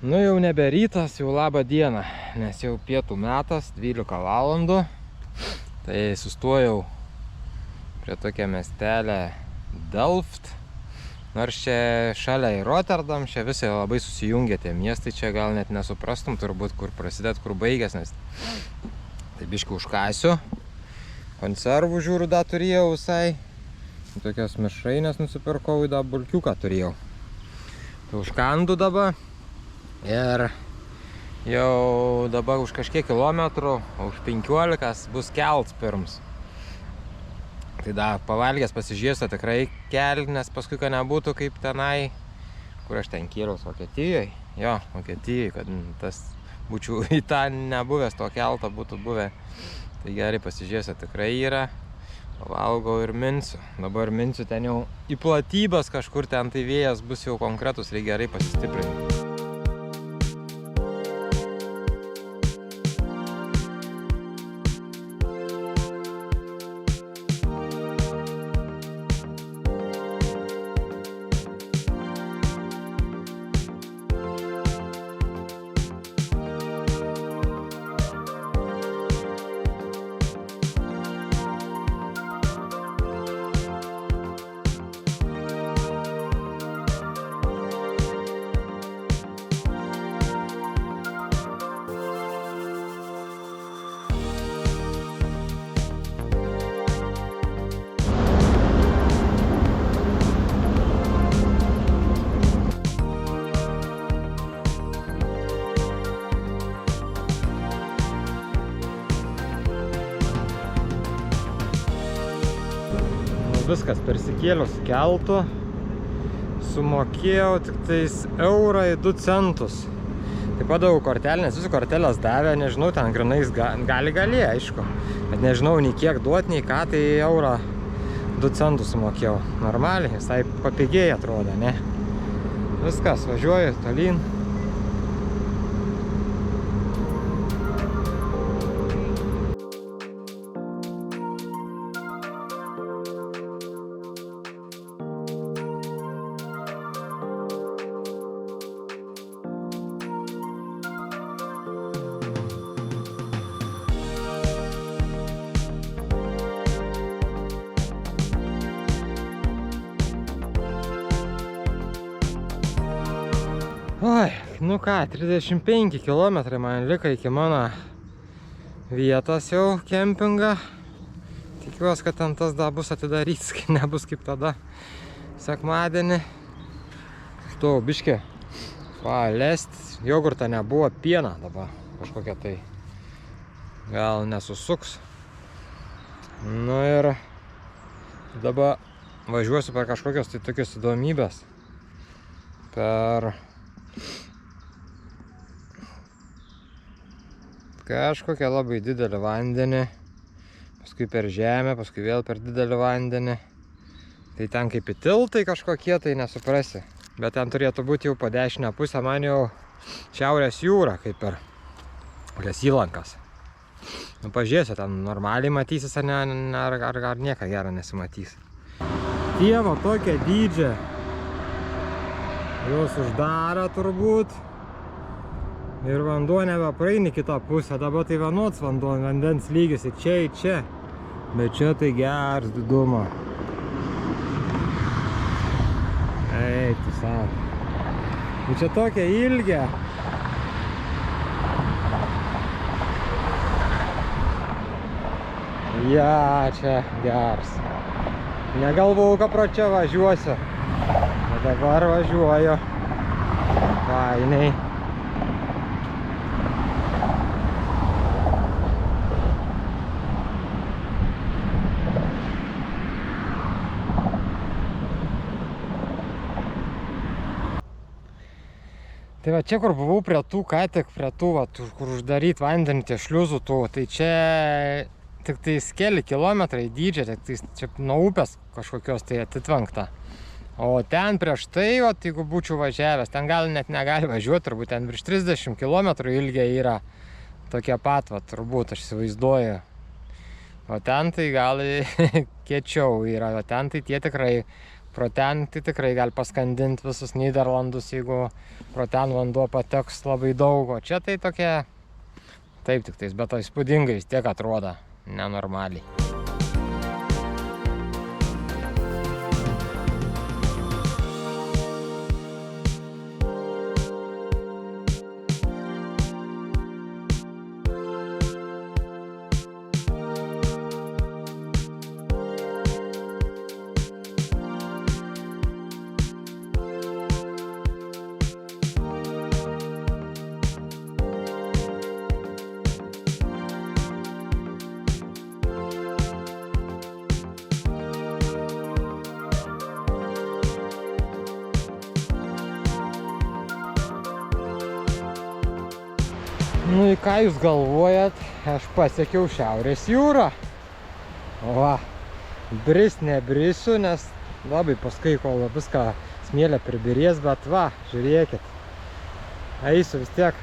Nu jau nebe rytas, jau labą dieną, nes jau pietų metas, 12 valandų. Tai sustojau prie tokią miestelę Delft. Nors čia šalia į Rotterdam, čia visai labai susijungia tie miestai, čia gal net nesuprastum turbūt, kur prasidėt, kur baigės, nes tai biškį užkasiu. Konservų žiūriu, dar turėjau visai. Tokios mišrainės nusipirkau, dar bulkiuką turėjau. Tai užkandu dabar. Ir jau dabar už kažkiek kilometrų, už 15 bus kelts pirms. Tai dar pavalgęs pasižiūrėsiu tikrai kelti, nes paskui, kad nebūtų kaip tenai, kur aš ten kėliaus Vokietijoje. Jo, Vokietijoje, kad tas būčiau į tą nebuvęs, to keltą būtų buvę. Tai gerai pasižiūrėsiu, tikrai yra. Pavalgau ir minsiu. Dabar minsiu ten jau į platybas kažkur, ten tai vėjas bus jau konkretus, reikia gerai pasistiprinti. Viskas persikėlius keltu, sumokėjau tik tais eurą į 2 centus. Tai padaviau kortelę, nes visų kortelės davė, nežinau, ten grinais gali, aišku. Bet nežinau, nei kiek duot, nei ką, tai eurą 2 centus sumokėjau. Normaliai, visai papigiai atrodo, ne? Viskas, važiuoju tolyn. Oi, nu ką, 35 km man liko iki mano vietos jau kempingą. Tikiuosi, kad ten tas dar bus atidarytas, kai nebus kaip tada sekmadienį. Štai biškį lest, jogurtą nebuvo, pieną dabar kažkokia tai gal nesusuks. Nu ir dabar važiuosiu per kažkokios tai tokios įdomybės. Per kažkokią labai didelį vandenį, paskui per žemę, paskui vėl per didelį vandenį. Tai ten kaip į tiltai kažkokie, tai nesuprasi. Bet ten turėtų būti jau po dešinę pusę, man jau Šiaurės jūra, kaip per kokias įlankas. Nu pažiūrėsiu, ten normaliai matysis, ar nieko gero nesimatys. Tie va tokie dydžiai. Jos uždara turbūt. Ir vanduo nebepraeini kitą pusę. Dabar tai vienods vandens lygis į čia. Bet čia tai geras didumo. Eik, tu savo. Ir čia tokia ilgia. Ja, čia geras. Negalvojau, kad pro čia važiuosiu. O dabar važiuoju. Fainiai. Tai va čia, kur buvau prie tų, ką tik prie tų, va, kur uždaryt vandenį tie šliuzų tų, tai čia tik tai keli kilometrai dydžio, tik tai čia nuo upės kažkokios tai atitvenkta. O ten prieš tai, o jeigu būčiau važiavęs, ten gal net negali važiuoti, turbūt ten virš 30 km ilgiai yra tokie pat, va, turbūt, aš įsivaizduoju. O ten tai gal kiečiau yra, o ten tai tie tikrai pro ten tai tikrai gali paskandinti visus Nyderlandus, jeigu pro ten vanduo pateks labai daug. O čia tai tokie, taip tik tais, bet įspūdingai vis tiek atrodo nenormaliai. Nu, į ką jūs galvojat, aš pasiekiau Šiaurės jūrą. Va, brist nebrisiu, nes labai paskui, kol viską smėlė pribirės, bet va, žiūrėkit. Eisiu vis tiek.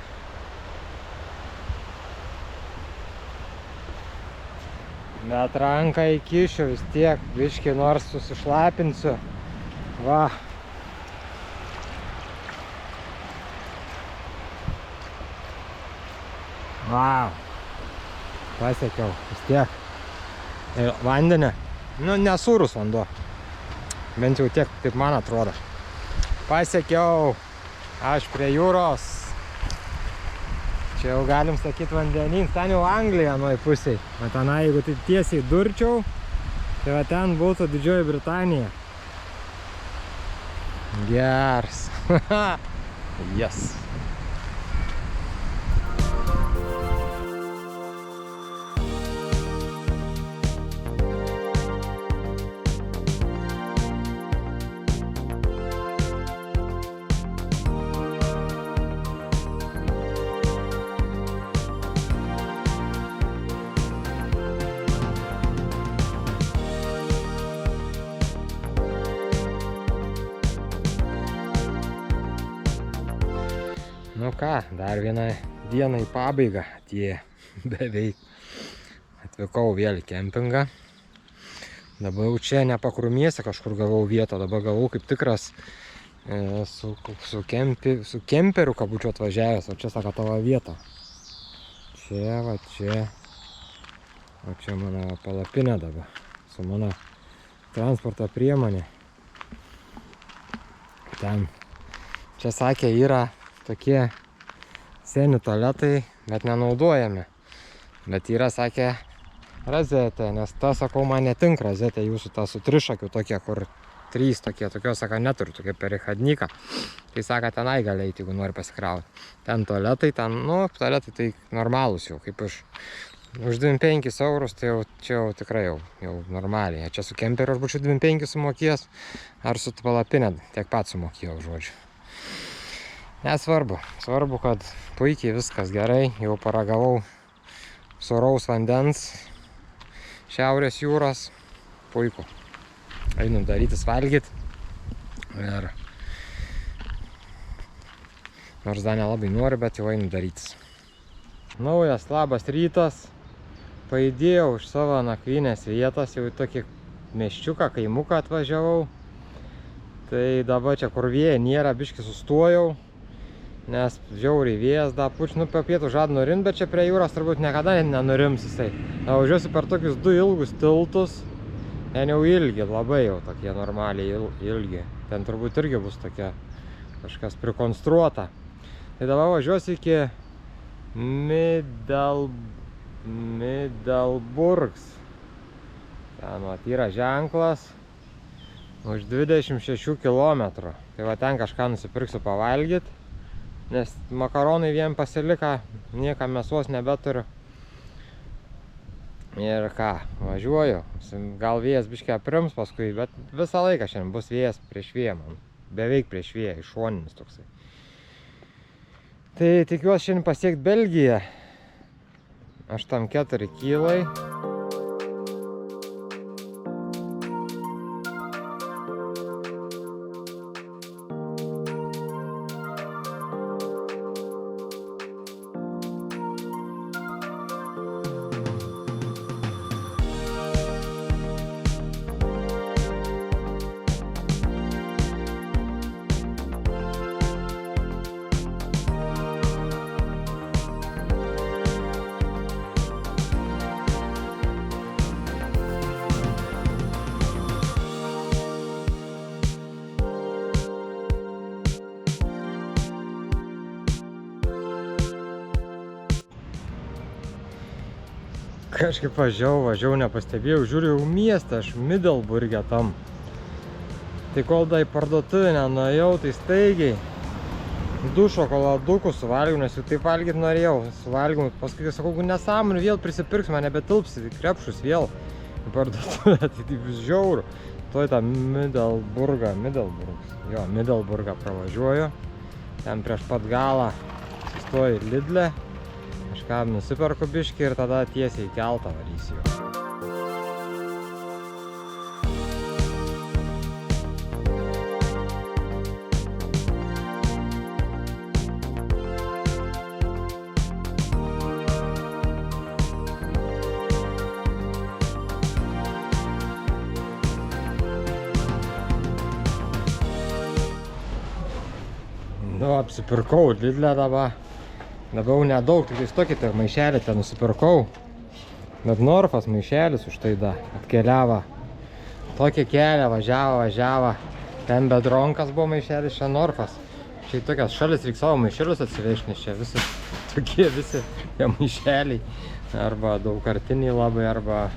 Bet ranką įkišiu vis tiek, biškį nors susišlapinsiu. Va. Vau, pasiekiau vis tiek. Ir vandenį, nu nesūrus vanduo, bent jau tiek, taip man atrodo. Pasiekiau aš prie jūros. Čia jau galim sakyti vandenys, ten jau Anglija nuoj pusiai. O tenai, jeigu tai tiesiai durčiau, tai va ten būtų Didžioji Britanija. Geras. Yes. Nu ką, dar vieną dieną į pabaigą atėjo beveik. Atvykau vėl į kempingą. Dabar jau čia ne pakrūmėse kažkur gavau vietą, dabar gavau kaip tikras su kemperiu kabučiu atvažiavęs, o čia sako tavo vieta. Čia, va čia. O čia mano palapinė dabar, su mano transporto priemonė. Ten, čia sakė, yra tokie seni tualetai, bet nenaudojami. Bet yra, sakė, rozetė, nes ta, sakau, man netinka rozetė jūsų, ta su trišakiu tokie, kur trys tokie, tokios, sako, neturiu, tokie perihadnyką. Tai sako, tenai gali eiti, jeigu nori pasikrauti. Ten tualetai, ten, nu, tualetai tai normalūs jau, kaip už 25 eurus, tai jau, čia jau tikrai jau normaliai. Čia su kemperiu aš būčiau 25 sumokėjęs, ar su palapinė tiek pat sumokėjau, žodžiu. Nesvarbu, svarbu, kad puikiai viskas gerai, jau paragavau sūraus vandens, Šiaurės jūros, puiku. Einu darytis valgyti ir nors dar nelabai noriu, bet jau einu darytis. Naujas labas rytas, pajudėjau iš savo nakvynės vietos, jau į tokį miščiuką, kaimuką atvažiavau. Tai dabar čia, kur vėja nėra, biškį sustojau. Nes žiauriai vėjas dar puč, nu, apie pietų žada nurimt, bet čia prie jūros turbūt niekada nenurims jisai. Važiuosiu per tokius du ilgus tiltus. Ten jau ilgi, labai jau tokie normaliai ilgi. Ten turbūt irgi bus tokia kažkas prikonstruota. Tai dabar važiuosiu iki Middelburgs. Ten vat yra ženklas už 26 km. Tai va ten kažką nusipirksiu pavalgyti. Nes makaronai vien pasilika, niekam mėsos nebeturiu. Ir ką, važiuoju. Gal vėjas biškį aprims paskui, bet visą laiką šiandien bus vėjas prieš vėją man. Beveik prieš vėją, išoninis toksai. Tai tikiuosi šiandien pasiekti Belgiją. 84 kilai. Kažkaip važiavau, nepastebėjau, žiūriu jau miestą, aš Middelburge tam. Tai kol į parduotuvę nenuėjau, tai staigiai 2 šokoladukus suvalgiau, nes jau taip valgyti norėjau. Suvalgiau, paskui sakau, nesąmonė, vėl prisipirksiu, man nebetilps į krepšus vėl į parduotuvę, tai taip žiauru. Tuoj tą Middelburgą pravažiuoju. Ten prieš pat galą sustoju Lidle. Kažką nusiperku biškį ir tada tiesiai į keltą varysiu. Nu, apsipirkau Lidle dabar. Labiau nedaug, tik tokį maišelį ten nusipirkau. Bet Norfas maišelis už tai da atkeliavo. Tokią kelią važiavo. Ten Bedronkas buvo maišelis, čia Norfas. Čia tokias šalis reikia savo maišelius atsivežti, nes čia visi tokie visi maišeliai. Arba daugkartiniai labai, arba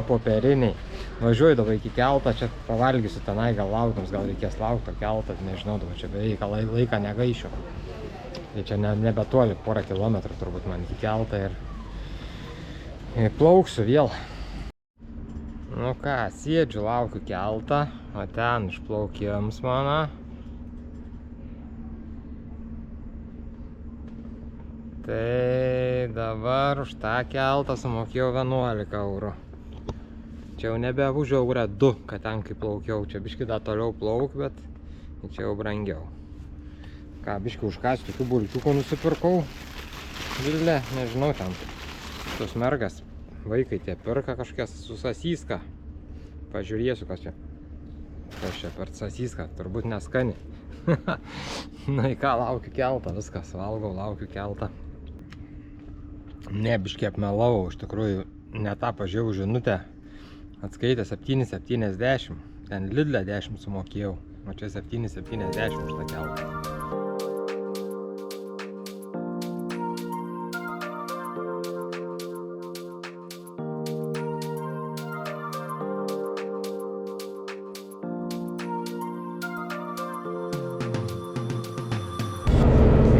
popieriniai. Važiuoju dabar iki keltą, čia pavalgysiu tenai, gal laukams, gal reikės laukti keltą, nežinau, dabar čia beveik laiką negaišiu. Tai čia nebetoli, porą kilometrų turbūt man iki keltą ir plauksiu vėl. Nu ką, sėdžiu, laukiu keltą, o ten išplaukėms mano. Tai dabar už tą keltą sumokėjau 11 eurų. Čia jau nebe už eurą 2, kad ten kai plaukiau. Čia biškį dar toliau plauk, bet čia jau brangiau. Ką, biškį užkąsiu, tokių bulkiukų nusipirkau. Lidle, nežinau, ten tos mergas. Vaikai tie pirka kažkokias su sasyska. Pažiūrėsiu, kas čia. Kas čia per sasyską, turbūt neskani. Na į ką, laukiu keltą, viskas, valgau, laukiu keltą. Ne, biškį apmelavau, iš tikrųjų, ne tą pažiūrėjau žinutę. Atskaitė 7,70, ten Lidle 10 sumokėjau, o čia 7,70 už tą keltą.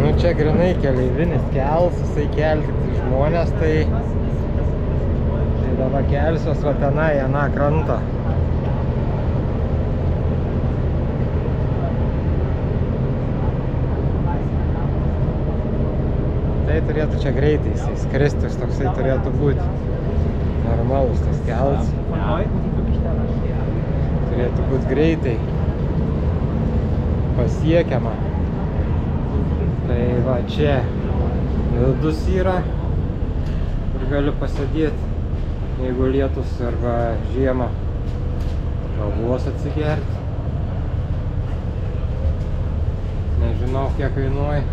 Nu čia grinai keleivinis kels, jisai kelti žmonės, tai dabar kelsiuos va tenai, aną krantą. Tai turėtų čia greitai skristis, toksai turėtų būti normalus tas kels. Turėtų būti greitai pasiekiama. Tai va čia vidus yra, kur galiu pasėdėti. Jeigu lietus arba žiemą kavos atsigerti. Nežinau, kiek kainuoja.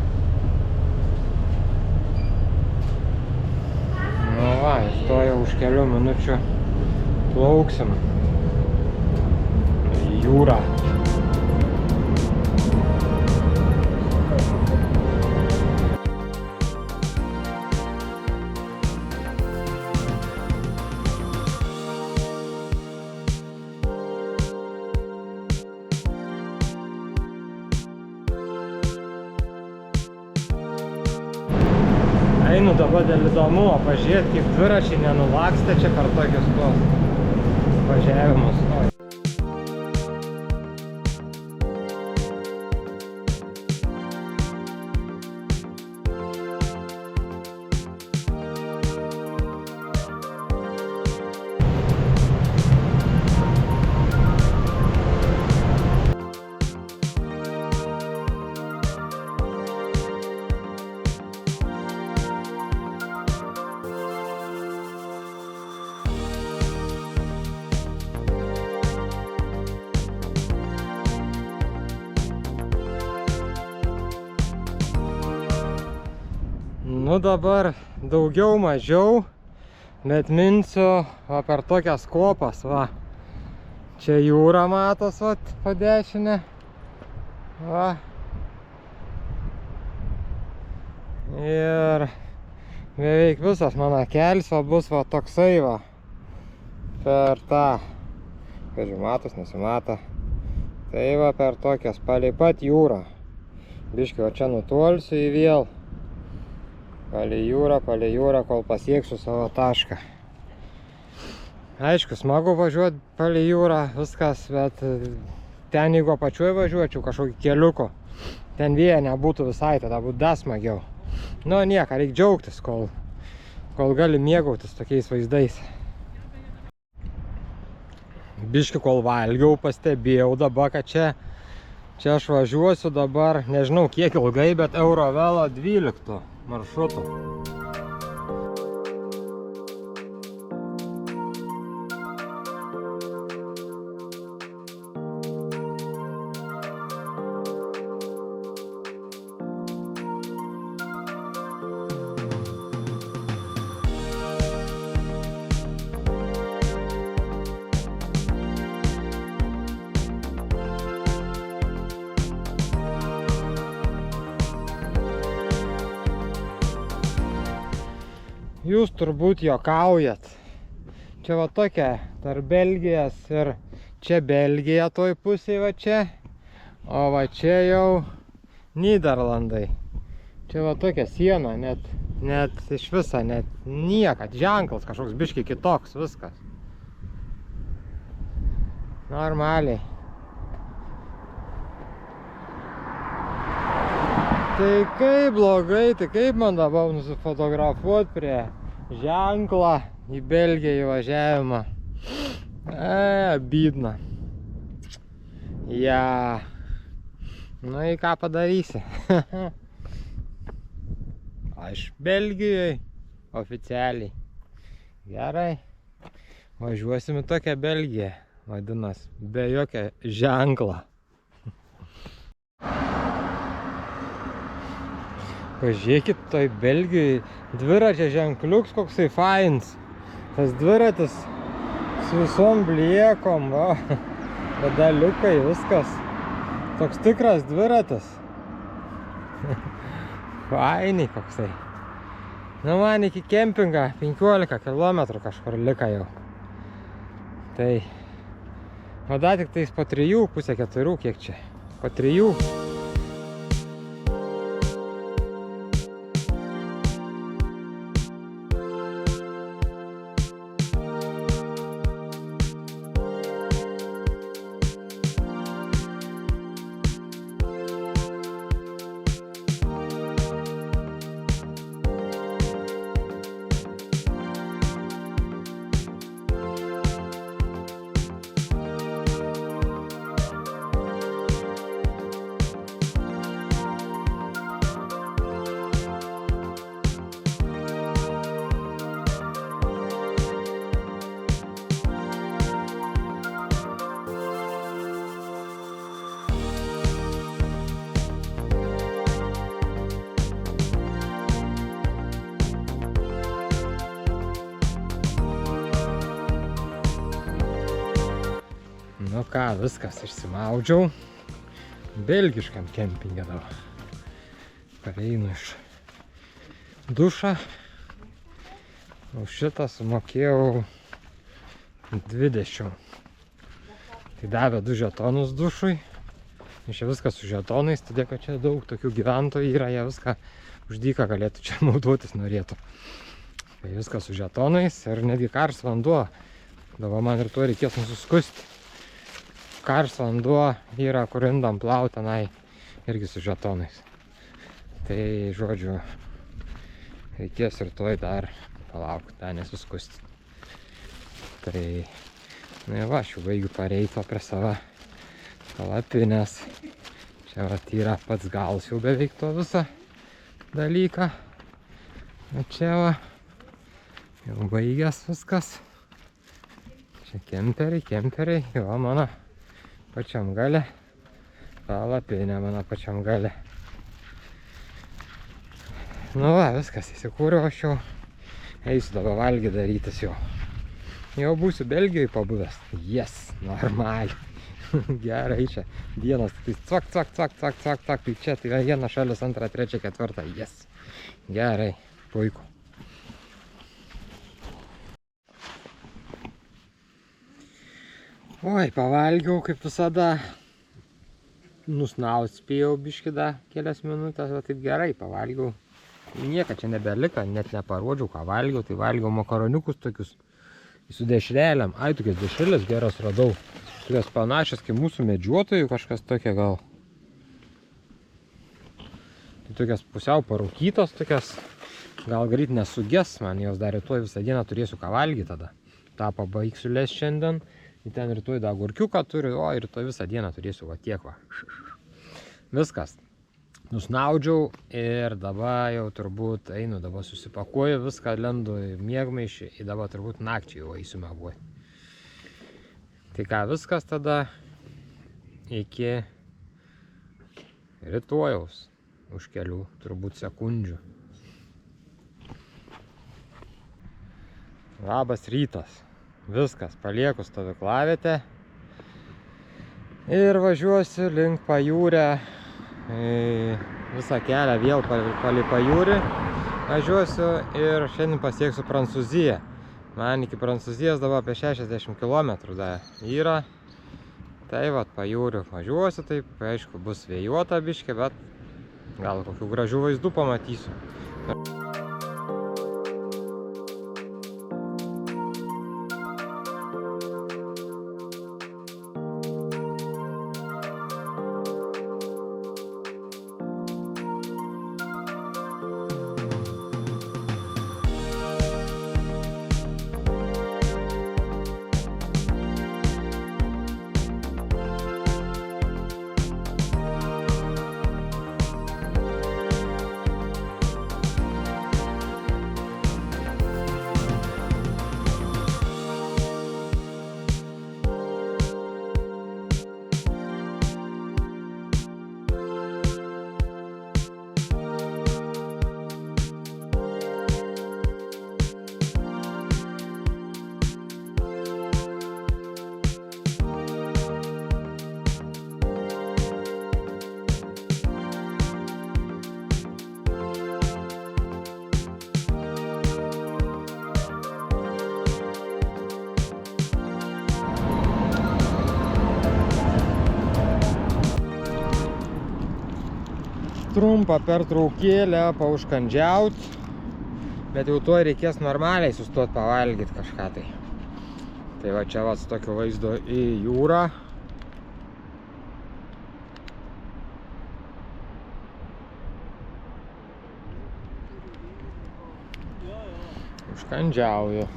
Nu va, to jau už kelių minučių plauksim į jūrą. Einu dabar dėl įdomumo pažiūrėti, kaip dviračiai nenulakstė čia per tokius tuos važiavimus. Nu dabar daugiau mažiau, bet minsiu va, per tokias kopas, va. Čia jūra matos, va, po dešinę. Va. Ir beveik visas mano kelis va bus va toksai va per tą, kažkai matos, nesimato. Tai va per tokias palei pat jūrą. Biški va čia nutolsiu į vėl. Palei jūrą, kol pasieksiu savo tašką. Aišku, smagu važiuoti palei jūrą, viskas, bet ten jeigu apačioj važiuočiau kažkokį keliuko, ten vėja nebūtų visai, tada būtų dar smagiau. Nu, nieko, reikia džiaugtis, kol gali mėgautis tokiais vaizdais. Biški, kol valgiau, pastebėjau dabar, kad čia aš važiuosiu dabar, nežinau kiek ilgai, bet Eurovelo 12 maršrutų. Jūs turbūt juokaujat. Čia va tokia tarp Belgijos ir čia Belgija toj pusėje va čia. O va čia jau Nyderlandai. Čia va tokia siena, net iš viso, net niekad. Ženklas kažkoks biškai kitoks, viskas. Normaliai. Tai kaip blogai, tai kaip man dabar nusifotografuoti prie ženklą į Belgiją įvažiavimą. Bydna. Ja. Nu į ką padarysi. Aš Belgijoje oficialiai. Gerai. Važiuosim į tokią Belgiją. Vadinas, be jokio ženklo. Pažiūrėkit, toj Belgijoj dviračio ženkliuks koksai fains. Tas dviratis su visom bliekom, va, pedaliukai, viskas. Toks tikras dviratis. Fainiai koksai. Nu man iki kempinga 15 km kažkur lika jau. Tai, o dar tik tais po 3, pusę 4, kiek čia? Po 3. Nu ką, viskas, išsimaudžiau. Belgiškam kempinge dabar. Pareinu iš dušą. Už šitą sumokėjau 20. Tai davė 2 žetonus dušui. Čia viskas su žetonais, todėl kad čia daug tokių gyventojų yra, jie viską už dyką galėtų čia naudotis norėtų. Tai viskas su žetonais ir netgi karstas vanduo. Dabar man ir tuo reikės nususkusti. Karstas vanduo yra, kur indam plaut tenai, irgi su žetonais. Tai, žodžiu, reikės ir tuoj dar palaukti, tą nesuskusti. Tai, nu va, aš jau baigiu pareito prie savo palapinės. Čia vat yra pats galas jau beveik to visą dalyką. O čia va, jau baigęs viskas. Čia kemperiai, jo mano pačiam gale. Palapinė mano pačiam gale. Nu va, viskas, įsikūriau aš jau. Eisiu dabar valgį darytis jau. Jau būsiu Belgijoje pabuvęs. Yes, normaliai. Gerai čia. Dienos, tai cvak. Tai čia, tai viena šalis, 2, 3, 4. Yes. Gerai, puiku. Oi, pavalgiau kaip visada. Nusnaust spėjau biškį dar kelias minutės, va taip gerai pavalgiau. Nieka čia nebelika, net neparodžiau, ką valgiau. Tai valgiau makaroniukus tokius su dešrelėm. Ai, tokias dešrelės geras radau. Tokias panašias kaip mūsų medžiotojų, kažkas tokia gal. Tai tokias pusiau parūkytos, tokias gal greit nesuges, man jos dar rytoj visą dieną turėsiu ką valgyti tada. Ta pabaigsiu les šiandien. Ir ten rytoj dar agurkiuką turiu, o rytoj visą dieną turėsiu va tiek va. Viskas. Nusnaudžiau ir dabar jau turbūt einu, dabar susipakuoju viską, lendu į miegmaišį ir dabar turbūt nakčiai jau eisiu miegoti. Tai ką, viskas tada iki rytojaus už kelių turbūt sekundžių. Labas rytas. Viskas, palieku stovyklavietę ir važiuosiu link pajūrę, visą kelią vėl palei pajūrį važiuosiu ir šiandien pasieksiu Prancūziją. Man iki Prancūzijos dabar apie 60 km dar yra. Tai vat pajūriu važiuosiu, taip aišku bus vėjuota biškė, bet gal kokių gražių vaizdų pamatysiu. Trumpą pertraukėlę paužkandžiaut, bet jau tuo reikės normaliai sustot pavalgyti kažką tai. Tai va čia va su tokio vaizdo į jūrą. Užkandžiauju.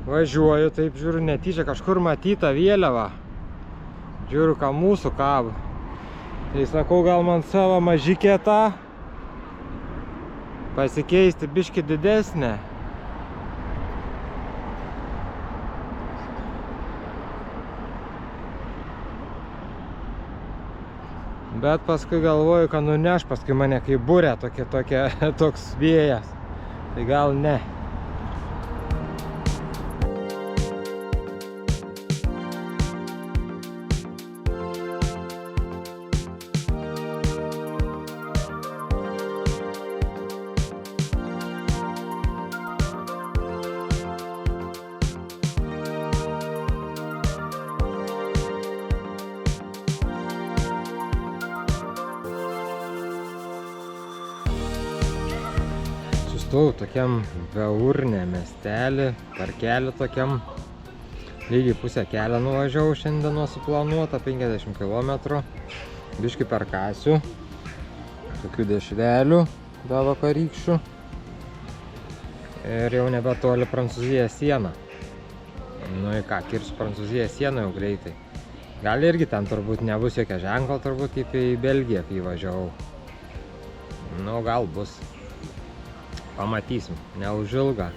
Važiuoju, taip žiūriu, netyčia kažkur matyta vėliava. Žiūriu, ką mūsų kabo. Tai sakau, gal man savo mažikę tą pasikeisti biškį didesnę. Bet paskui galvoju, kad nuneš paskui mane kaip burė toks vėjas. Tai gal ne. Stojau tokiam beurnė miestelį, parkelį tokiam. Lygiai pusę kelią nuvažiavau šiandienos suplanuota, 50 km. Biškį per Kasių. Tokių dešrelių, be vakarykščių. Ir jau nebetoli Prancūzijos sieną. Nu į ką, kirsiu Prancūzijos sieną jau greitai. Gal irgi ten turbūt nebus jokio ženklo, turbūt kaip į Belgiją, kai važiavau. Nu, gal bus. Pamatysim, neužilga.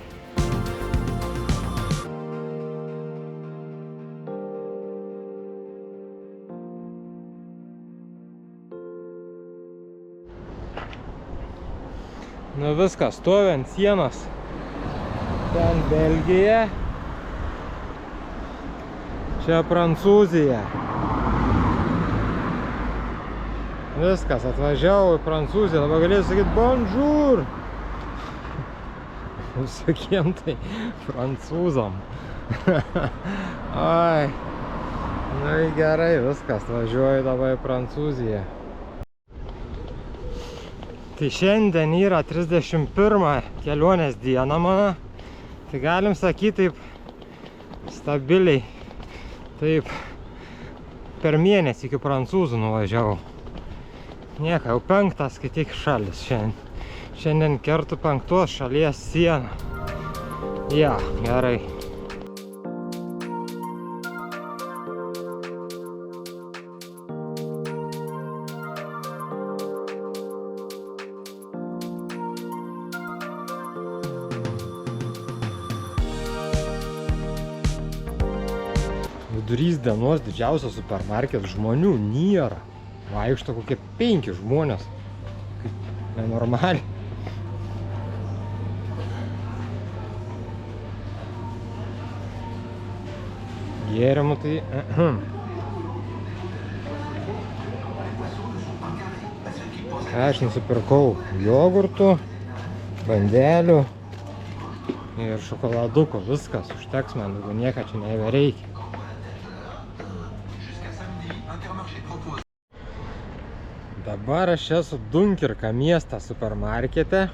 Nu viskas, stovi ant sienos. Ten Belgija. Čia Prancūzija. Viskas, atvažiavau į Prancūziją. Dabar galėjau sakyti bonjour. Visokiem tai prancūzam. Ai. Nu gerai, viskas, važiuoju dabar į Prancūziją. Tai šiandien yra 31 kelionės diena mano. Tai galim sakyti taip stabiliai. Taip per mėnesį iki prancūzų nuvažiavau. Nieka, jau 5 skaityk šalis šiandien. Šiandien kertu 5 šalies sieną. Ja, gerai. Vidurys dienos didžiausias supermarket, žmonių nėra. Vaikšto kokie 5 žmonės. Kaip nenormaliai. Gėrimų tai... Aš nusipirkau jogurtų, bandelių ir šokoladukų. Viskas, užteks man, daugiau nieko čia nebereikia. Dabar aš esu Dunkirka miestą supermarkete.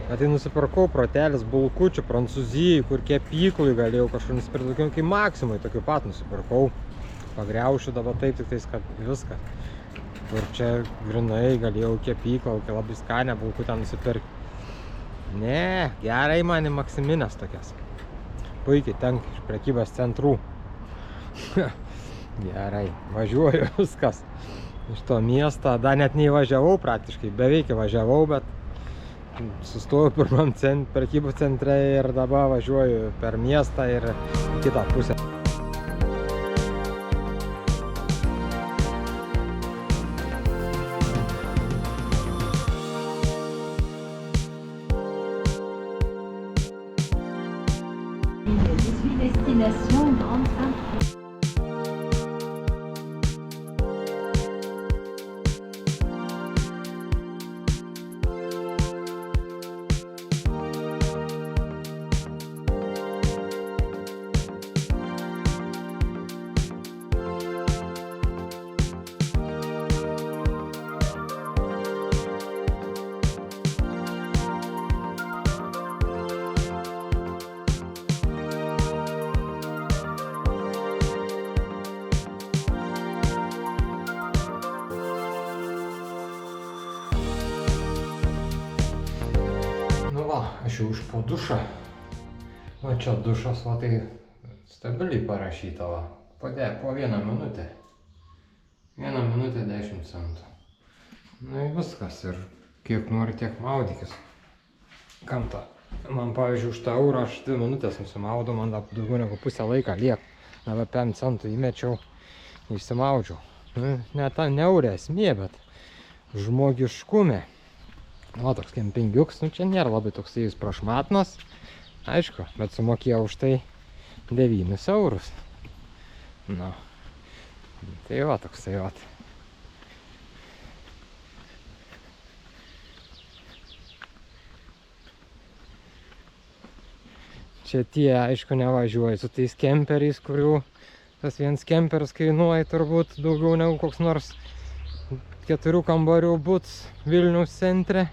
Tai nusipirkau protelis bulkučių Prancūzijai, kur kepyklui galėjau kažkur nusipirkti, tokiam kaip Maksimui, tokiu pat nusipirkau. Pagriaušiu dabar taip, tik tais, kad viską. Kur čia grinai galėjau kepyklą, kai labai skanę bulkutę nusipirkti. Ne, gerai man į Maksiminės tokias. Puikiai tenka iš prekybos centrų. Gerai, važiuoju viskas. Iš to miesto, dar net neįvažiavau praktiškai, beveik įvažiavau, bet sustojau pirmam prekybų centre ir dabar važiuoju per miestą ir į kitą pusę. Aš jau išpo dušą. Va čia dušas, va tai stabiliai parašyta, va. Po 1 minutę. 1 minutę 10 centų. Nu ir viskas. Ir kiek nori, tiek maudykis. Kam ta? Man pavyzdžiui, už tą eurą aš 2 minutės nusimaudau, man daugiau negu pusę laiką lieka. Dabar 5 centų įmečiau, išsimaudžiau. Ne ta neurė esmė, bet žmogiškume. O, toks kempingiuks, nu čia nėra labai toksai prašmatnas, aišku, bet sumokėjau už tai 9 eurus. Nu, tai va, toksai va. Čia tie, aišku, nevažiuoja su tais kemperiais, kurių tas vienas kemperis kainuoja turbūt daugiau negu koks nors 4 kambarių butas Vilniaus centre.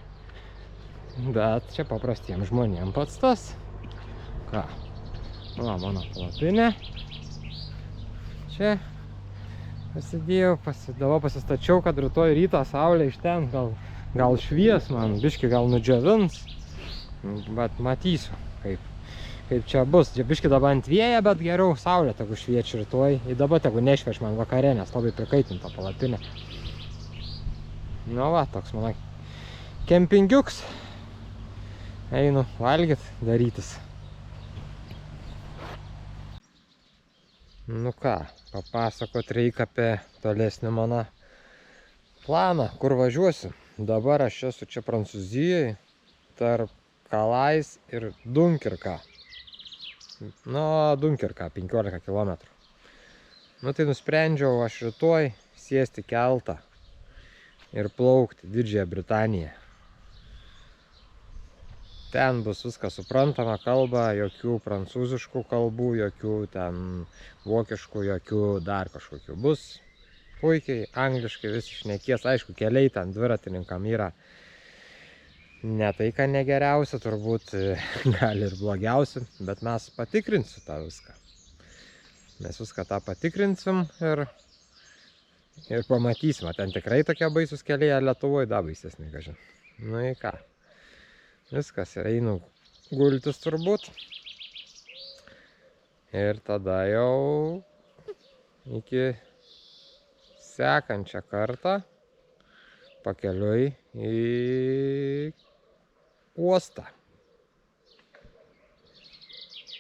Bet čia paprastiems žmonėms pats tas. Ką? Va, mano palapinė. Čia pasidėjau, pasistačiau, kad rytoj rytą saulė iš ten gal švies man, biški gal nudžiovins. Bet matysiu, kaip čia bus. Čia biški dabar ant vėja, bet geriau saulė tegu šviečia rytoj. Ir dabar tegu nešvieš man vakare, nes labai prikaitinta palapinė. Nu va, toks mano kempingiuks. Einu valgyt, darytis. Nu ką, papasakot reikia apie tolesnį mano planą, kur važiuosiu. Dabar aš esu čia Prancūzijoje, tarp Calais ir Dunkirką. Nu, Dunkirką, 15 km. Nu tai nusprendžiau aš rytoj sėsti keltą ir plaukti Didžiąją Britaniją. Ten bus viskas suprantama kalba, jokių prancūziškų kalbų, jokių ten vokiškų, jokių dar kažkokių. Bus puikiai, angliškai visi šnekės. Aišku, keliai ten dviratininkam yra ne tai, ką negeriausia, turbūt gali ir blogiausia, bet mes patikrinsim tą viską. Mes viską tą patikrinsim ir pamatysim. Ten tikrai tokie baisus keliai, Lietuvoje dar baisesni, kažin. Nu į ką. Viskas, einu gultis turbūt. Ir tada jau iki sekančią kartą pakeliui į uostą.